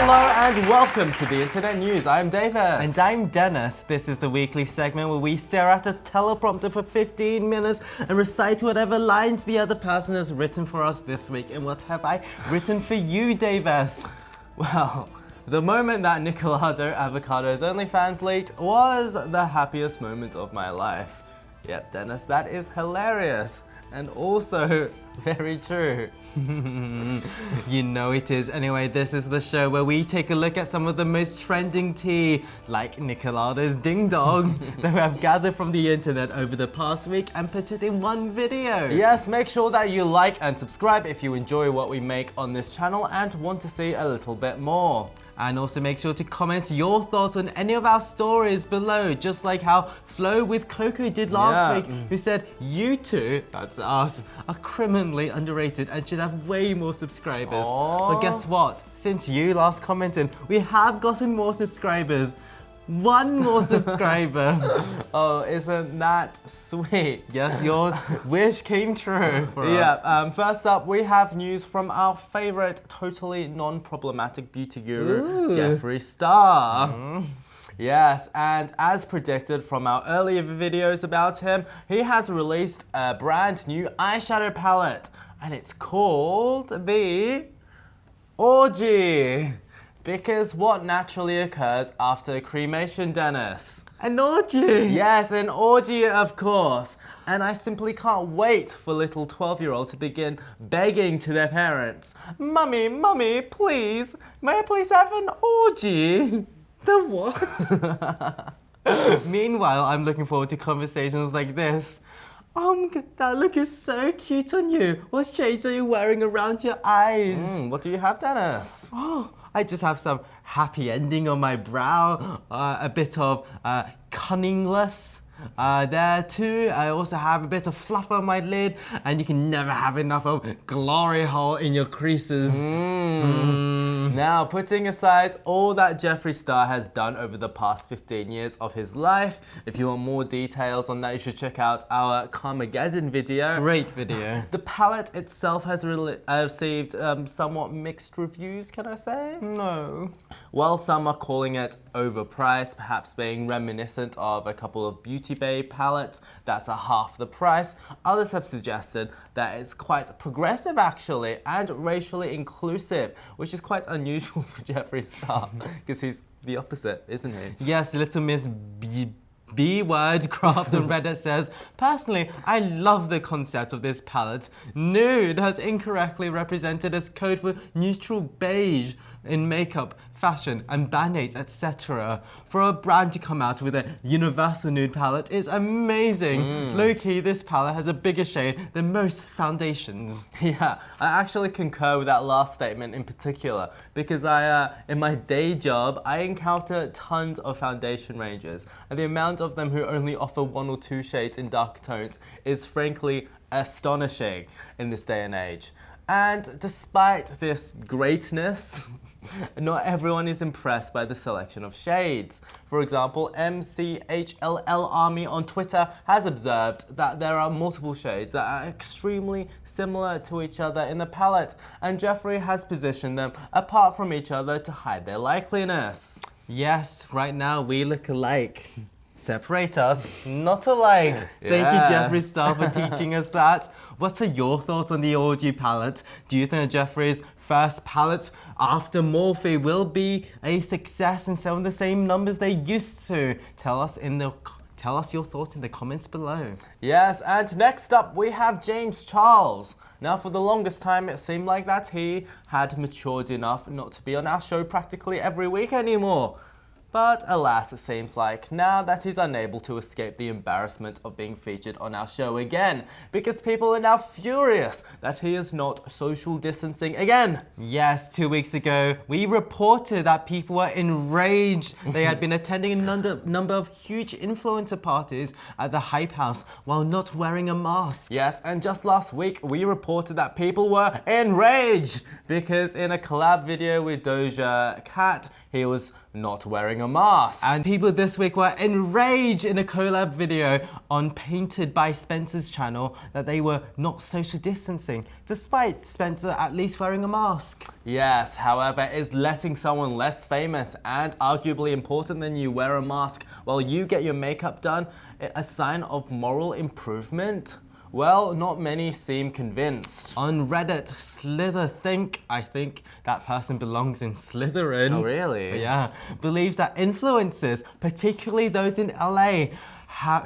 Hello and welcome to the Internet News. I'm Davis. And I'm Dennis. This is the weekly segment where we stare at a teleprompter for 15 minutes and recite whatever lines the other person has written for us this week. And what have I written for you, Davis? Well, the moment that Nikolado Avocado's Onlyfans leaked was the happiest moment of my life. Yep, Dennis, that is hilarious. And also very true. You know it is. Anyway, this is the show where we take a look at some of the most trending tea, like Nikolado's ding dong, that we have gathered from the internet over the past week and put it in one video. Yes, make sure that you like and subscribe if you enjoy what we make on this channel and want to see a little bit more. And also make sure to comment your thoughts on any of our stories below, just like how Flo with Coco did last week, who said you two, that's us, are criminally underrated and should have way more subscribers. Aww. But guess what? Since you last commented, we have gotten more subscribers. One more subscriber. Oh, isn't that sweet? Yes, your wish came true for us. Yeah, first up, we have news from our favorite, totally non-problematic beauty guru, Jeffree Star. Yes, and as predicted from our earlier videos about him, he has released a brand new eyeshadow palette, and it's called the Orgy. Because what naturally occurs after cremation, Dennis? An orgy! Yes, an orgy, of course. And I simply can't wait for little 12-year-olds to begin begging to their parents, "Mummy, Mummy, please, may I please have an orgy?" The what? Meanwhile, I'm looking forward to conversations like this. That look is so cute on you. What shades are you wearing around your eyes? What do you have, Dennis? Oh, I just have some happy ending on my brow, a bit of cunningless there too. I also have a bit of fluff on my lid, and you can never have enough of glory hole in your creases. Now, putting aside all that Jeffree Star has done over the past 15 years of his life, if you want more details on that, you should check out our Carmageddon video. Great video. The palette itself has received somewhat mixed reviews, can I say? No. Well, some are calling it overpriced, perhaps being reminiscent of a couple of Beauty Bay palettes that's at half the price. Others have suggested that it's quite progressive actually and racially inclusive, which is quite unusual for Jeffree Star because he's the opposite, isn't he? Yes, little Miss B word craft on Reddit says, personally, I love the concept of this palette. Nude has incorrectly represented as code for neutral beige in makeup, fashion, and band-aids, etc. For a brand to come out with a universal nude palette is amazing. Low-key, this palette has a bigger shade than most foundations. Yeah, I actually concur with that last statement in particular because in my day job, I encounter tons of foundation ranges, and the amount of them who only offer 1 or 2 shades in dark tones is frankly astonishing in this day and age. And despite this greatness, not everyone is impressed by the selection of shades. For example, MCHLL Army on Twitter has observed that there are multiple shades that are extremely similar to each other in the palette, and Jeffree has positioned them apart from each other to hide their likeliness. Yes, right now we look alike. Separate us, not alike. Thank you, Jeffree Star, for teaching us that. What are your thoughts on the Orgy palette? Do you think Jeffree's first palette after Morphe will be a success and sell in the same numbers they used to? Tell us your thoughts in the comments below. Yes, and next up we have James Charles. Now, for the longest time, it seemed like that he had matured enough not to be on our show practically every week anymore. But alas, it seems like now that he's unable to escape the embarrassment of being featured on our show again, because people are now furious that he is not social distancing again. Yes, 2 weeks ago, we reported that people were enraged. They had been attending a number of huge influencer parties at the Hype House while not wearing a mask. Yes, and just last week, we reported that people were enraged because in a collab video with Doja Cat, he was not wearing a mask. And people this week were enraged in a collab video on PaintedBySpencer's channel that they were not social distancing, despite Spencer at least wearing a mask. Yes, however, is letting someone less famous and arguably important than you wear a mask while you get your makeup done a sign of moral improvement? Well, not many seem convinced. On Reddit, I think that person belongs in Slytherin. Oh, really? Yeah, believes that influencers, particularly those in LA,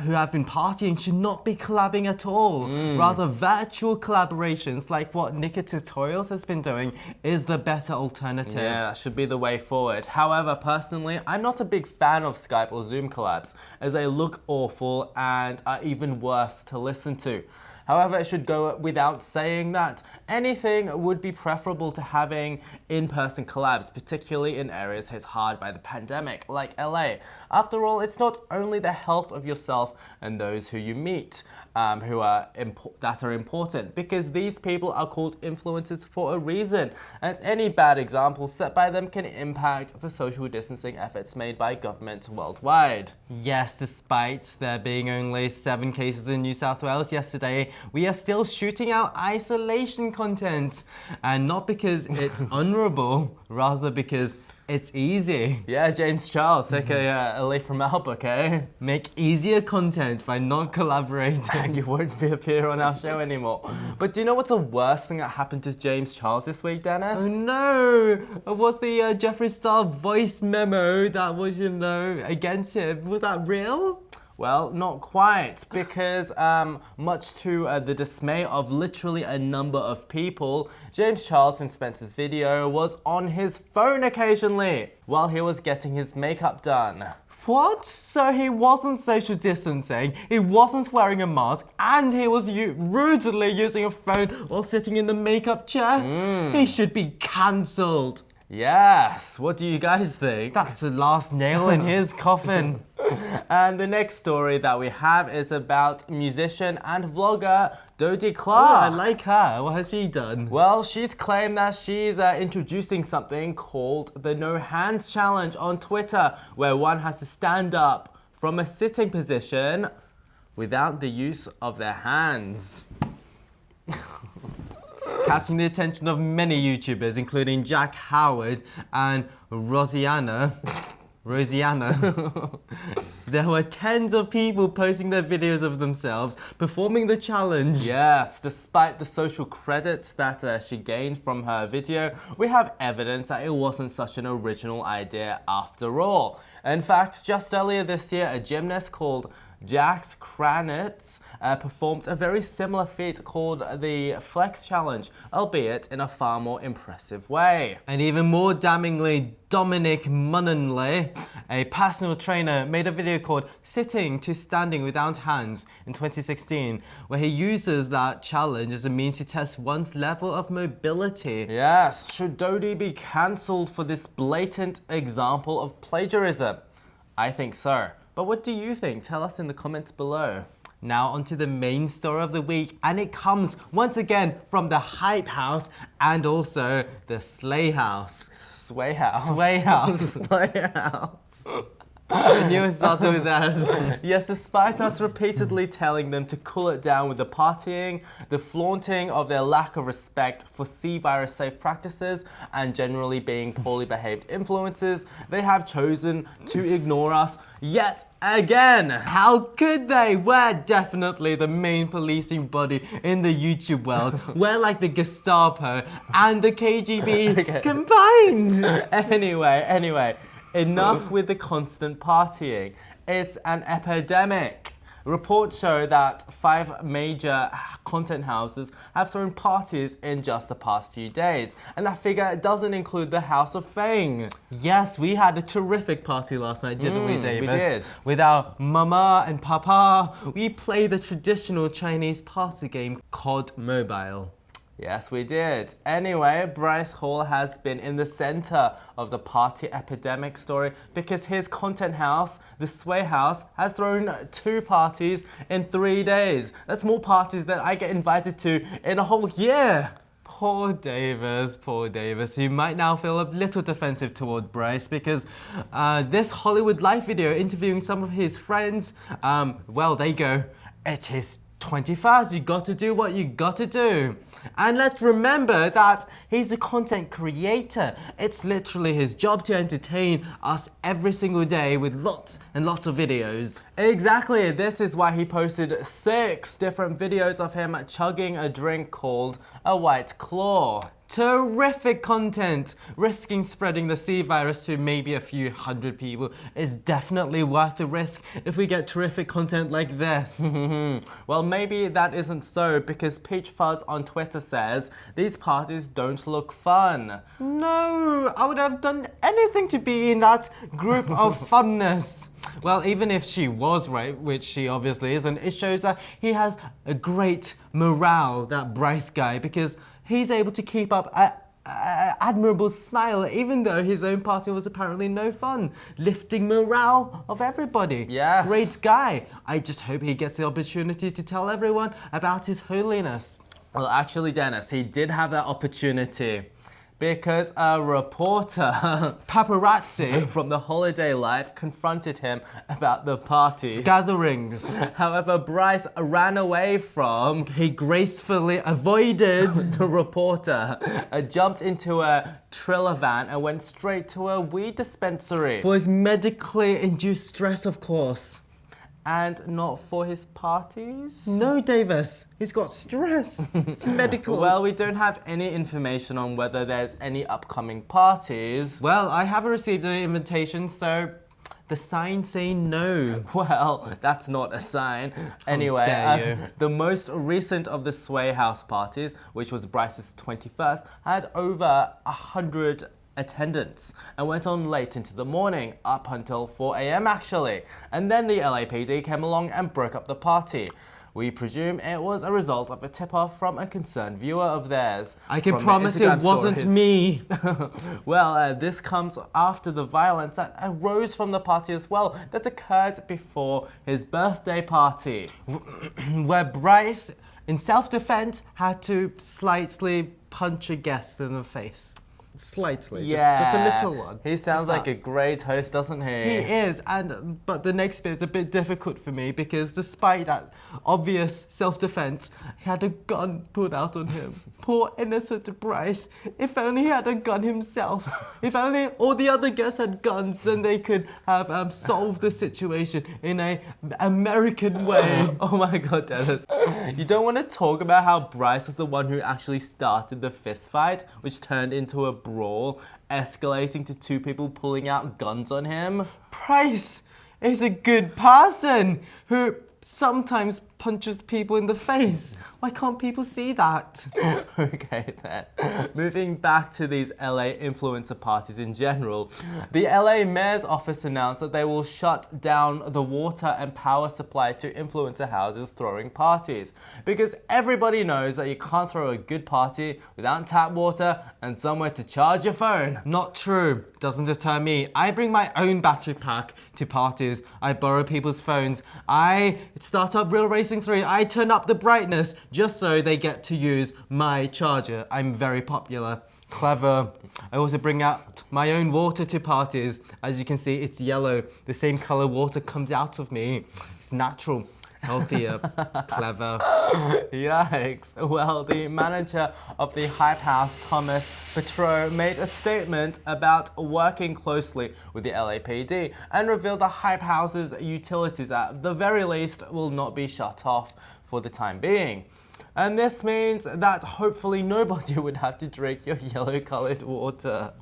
who have been partying should not be collabing at all. Rather, virtual collaborations like what Nika Tutorials has been doing is the better alternative. Yeah, that should be the way forward. However, personally, I'm not a big fan of Skype or Zoom collabs, as they look awful and are even worse to listen to. However, it should go without saying that anything would be preferable to having in-person collabs, particularly in areas hit hard by the pandemic, like LA. After all, it's not only the health of yourself and those who you meet that are important, because these people are called influencers for a reason, and any bad example set by them can impact the social distancing efforts made by government worldwide. Yes, despite there being only 7 cases in New South Wales yesterday, we are still shooting out isolation content. And not because it's honourable, rather because it's easy. Yeah, James Charles, take a leaf from our book, eh? Make easier content by not collaborating. You won't appear on our show anymore. But do you know what's the worst thing that happened to James Charles this week, Dennis? Oh no! Was the Jeffree Star voice memo that was, against him, was that real? Well, not quite, because much to the dismay of literally a number of people, James Charles in Spencer's video was on his phone occasionally while he was getting his makeup done. What? So he wasn't social distancing, he wasn't wearing a mask, and he was rudely using a phone while sitting in the makeup chair? He should be cancelled. Yes, what do you guys think? That's the last nail in his coffin. And the next story that we have is about musician and vlogger Dodie Clark. Oh, I like her. What has she done? Well, she's claimed that she's introducing something called the No Hands Challenge on Twitter, where one has to stand up from a sitting position without the use of their hands. Catching the attention of many YouTubers, including Jack Howard and Rosianna. There were tens of people posting their videos of themselves performing the challenge. Yes, despite the social credit that she gained from her video, we have evidence that it wasn't such an original idea after all. In fact, just earlier this year, a gymnast called Jax Kranitz performed a very similar feat called the Flex Challenge, albeit in a far more impressive way. And even more damningly, Dominic Munnanley, a personal trainer, made a video called Sitting to Standing Without Hands in 2016, where he uses that challenge as a means to test one's level of mobility. Yes, should Dodie be cancelled for this blatant example of plagiarism? I think so. But what do you think? Tell us in the comments below. Now onto the main story of the week, and it comes once again from the Hype House and also the Slay House. Sway House. Sway House. Sway House. I knew it started with S. Yes, despite us repeatedly telling them to cool it down with the partying, the flaunting of their lack of respect for C-virus safe practices, and generally being poorly behaved influencers, they have chosen to ignore us yet again. How could they? We're definitely the main policing body in the YouTube world. We're like the Gestapo and the KGB combined. Anyway, enough with the constant partying. It's an epidemic. Reports show that 5 major content houses have thrown parties in just the past few days, and that figure doesn't include the House of Fang. Yes, we had a terrific party last night, didn't we, Davis? We did. With our mama and papa, we played the traditional Chinese party game, COD Mobile. Yes, we did. Anyway, Bryce Hall has been in the center of the party epidemic story because his content house, the Sway House, has thrown 2 parties in 3 days. That's more parties than I get invited to in a whole year. Poor Davis, who might now feel a little defensive toward Bryce because this Hollywood Life video interviewing some of his friends, well, they go, it is 21st, you got to do what you got to do. And let's remember that he's a content creator. It's literally his job to entertain us every single day with lots and lots of videos. Exactly, this is why he posted 6 different videos of him chugging a drink called a White Claw. Terrific content! Risking spreading the C virus to maybe a few hundred people is definitely worth the risk if we get terrific content like this. Well, maybe that isn't so because Peach Fuzz on Twitter says these parties don't look fun. No, I would have done anything to be in that group of funness. Well, even if she was right, which she obviously isn't, it shows that he has a great morale, that Bryce guy, because he's able to keep up an admirable smile even though his own party was apparently no fun, lifting morale of everybody. Yes. Great guy. I just hope he gets the opportunity to tell everyone about his holiness. Well, actually, Dennis, he did have that opportunity because a reporter Paparazzi from the Holiday Life confronted him about the parties. gatherings. However, Bryce ran away from He gracefully avoided the reporter, jumped into a Triller van and went straight to a weed dispensary. for his medically induced stress, of course. And not for his parties? No, Davis, he's got stress. It's medical. Well, we don't have any information on whether there's any upcoming parties. Well, I haven't received any invitation, so the signs say no. Well, that's not a sign. Anyway, dare you. The most recent of the Sway House parties, which was Bryce's 21st, had over 100 attendants and went on late into the morning, up until 4 a.m. actually. And then the LAPD came along and broke up the party. We presume it was a result of a tip-off from a concerned viewer of theirs. I can from the promise it Instagram wasn't stories. me. Well, this comes after the violence that arose from the party as well, that occurred before his birthday party. Where Bryce, in self-defense, had to slightly punch a guest in the face. Slightly, just a little one. He sounds like a great host, doesn't he? He is, but the next bit is a bit difficult for me because despite that obvious self-defense, he had a gun pulled out on him. Poor innocent Bryce. If only he had a gun himself. If only all the other guests had guns, then they could have solved the situation in an American way. Oh my God, Dennis. You don't want to talk about how Bryce was the one who actually started the fist fight, which turned into a brawl, escalating to 2 people pulling out guns on him. Bryce is a good person who sometimes punches people in the face. Why can't people see that? Okay then. Moving back to these LA influencer parties in general, the LA Mayor's office announced that they will shut down the water and power supply to influencer houses throwing parties. Because everybody knows that you can't throw a good party without tap water and somewhere to charge your phone. Not true. Doesn't deter me. I bring my own battery pack to parties. I borrow people's phones. I start up Real Racing 3. I turn up the brightness just so they get to use my charger. I'm very popular. Clever. I also bring out my own water to parties. As you can see, it's yellow. The same color water comes out of me. It's natural. Healthier. Clever. Yikes. Well, the manager of the Hype House, Thomas Petro, made a statement about working closely with the LAPD and revealed the Hype House's utilities at the very least will not be shut off for the time being. And this means that hopefully nobody would have to drink your yellow-colored water.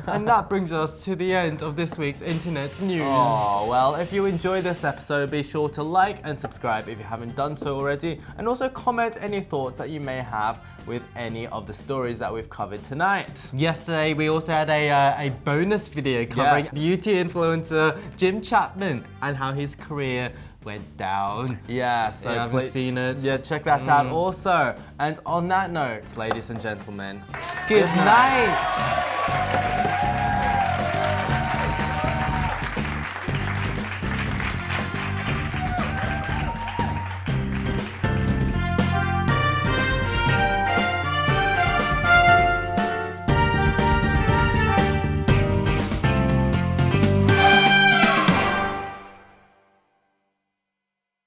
And that brings us to the end of this week's internet news. Oh, well, if you enjoyed this episode, be sure to like and subscribe if you haven't done so already, and also comment any thoughts that you may have with any of the stories that we've covered tonight. Yesterday, we also had a bonus video covering beauty influencer Jim Chapman and how his career went down. Yeah, so I haven't seen it. Yeah, check that out also. And on that note, ladies and gentlemen, Good night.